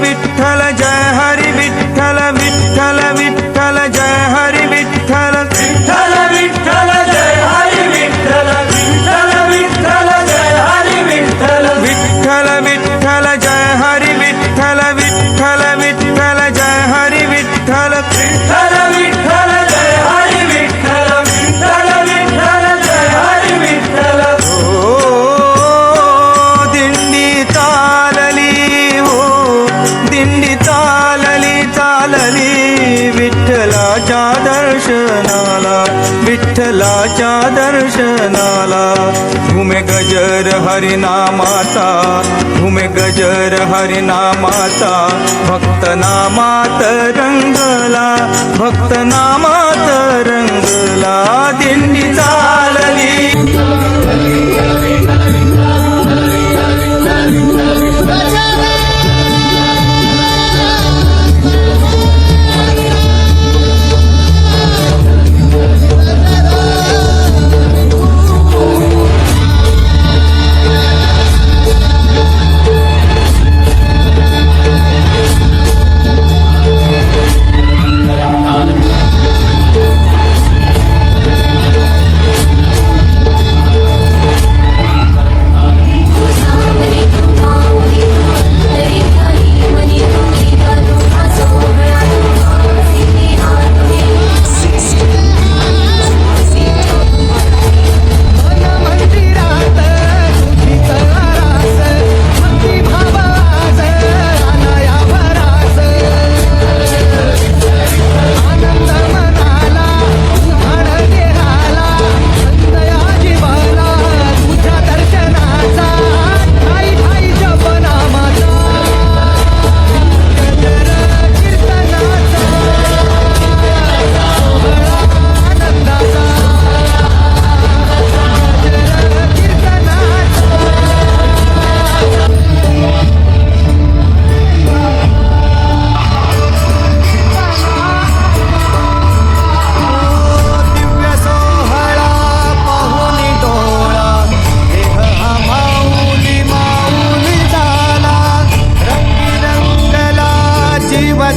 विठ्ठल जय हरी विठ्ठल विठ्ठल विठ्ठल जय हरी विठ्ठल विठ्ठल विठ्ठल जय हरी विठ्ठल विठ्ठल विठ्ठल जय हरी विठ्ठल विठ्ठल विठ्ठल जय हरी विठ्ठल विठ्ठल विठ्ठल जय हरी विठ्ठल विठ्ठल विठ्ठल जय हरी विठ्ठल विठ्ठल विठ्ठल जय हरी विठ्ठल ओ दिंडी चालली हो दिंडी चालली चालली विठ्ठलाच्या दर्शनाला विठ्ठलाच्या दर्शनाला घुमे गजर हरिनामाचा घुमे गजर हरिनामाचा भक्त नामात रंगला भक्त नामात रंगला दिंडी चालली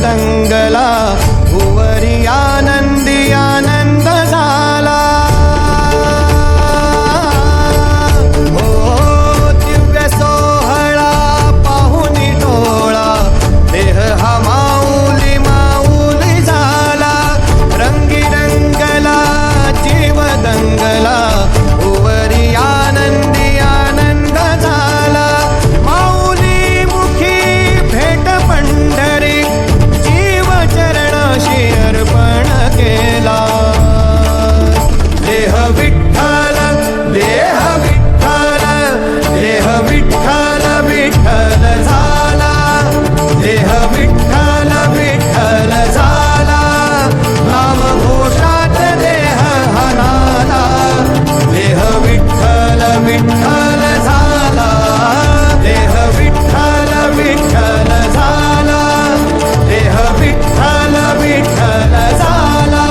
दंगला भुवरी आनंदी आनंद झाला हो दिव्य सोहळा पाहुनी डोळा देह हा माऊली माऊली झाला रंगी रंगला जीव दंगला भुवरी आनंदी आनंद झाला माऊली मुखी भेट पंढरी चरणाशी अर्पण केला देह विठ्ठल देह विठ्ठल देह विठ्ठल विठ्ठल झाला देह विठ्ठल विठ्ठल झाला नाम घोषात देह हनाला देह विठ्ठल विठ्ठल झाला देह विठ्ठल विठ्ठल झाला देह विठ्ठल विठ्ठल झाला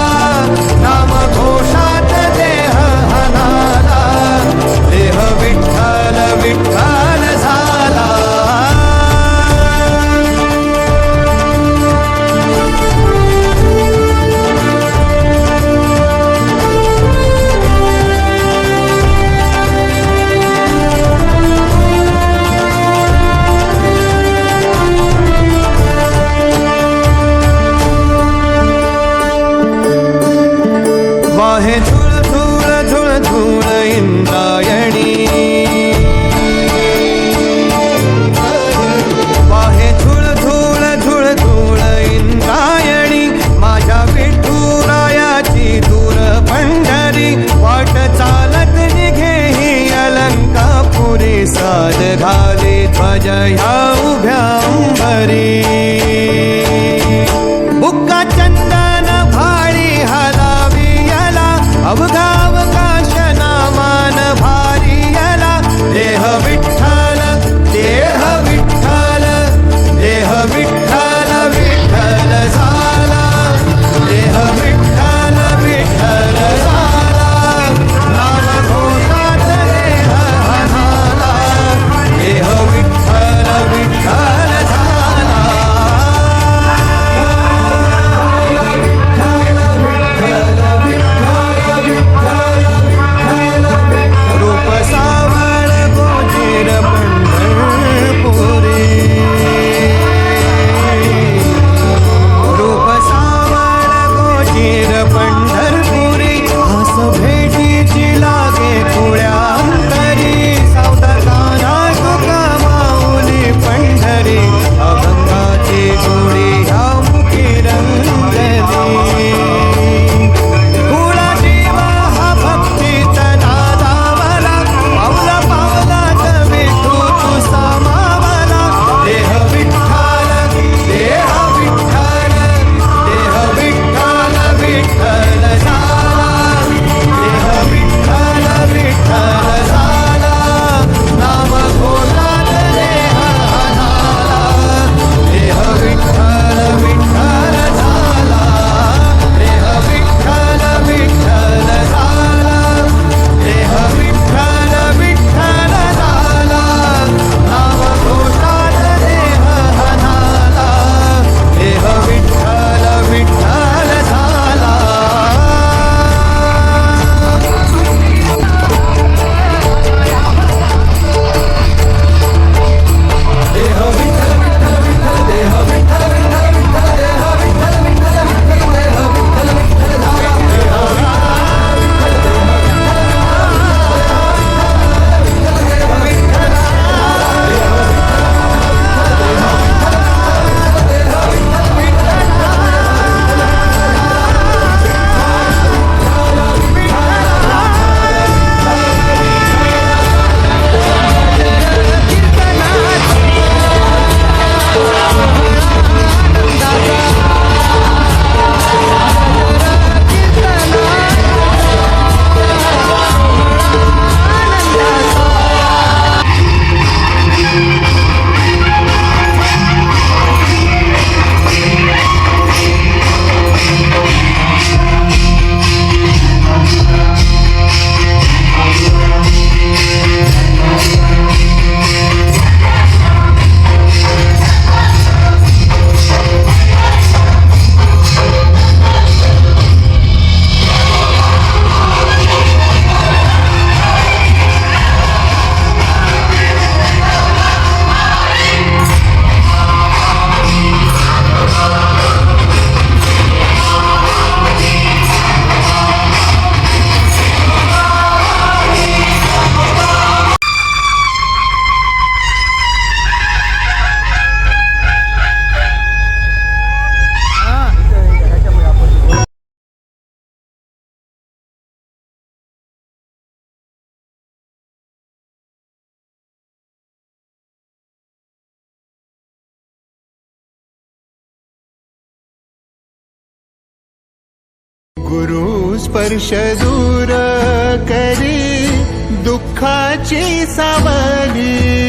नाम घोषात देह हनाला देह विठ्ठल विठ्ठल झाला वाहे झुळ झुळ झुळ झुळ इंद्रायणी वाहे झुळ झुळ झुळ झुळ इंद्रायणी माझ्या विठुरायाची दूर पंढरी वाट चालत निघे ही अलंकापुरी साद घाली ध्वज ह्या उभ्या अंबरी बुक्का चंदन भाळी हलावी अवघावकाश नामान भारी यला देह विठ्ठल देह विठ्ठल देह विठ्ठल विठ्ठल झाला देह विठ्ठल विठ्ठल झाला नाम घोषात देह हनाला देह विठ्ठल विठ्ठल झाला गुरु स्पर्श दूर करी दुःखाची सावली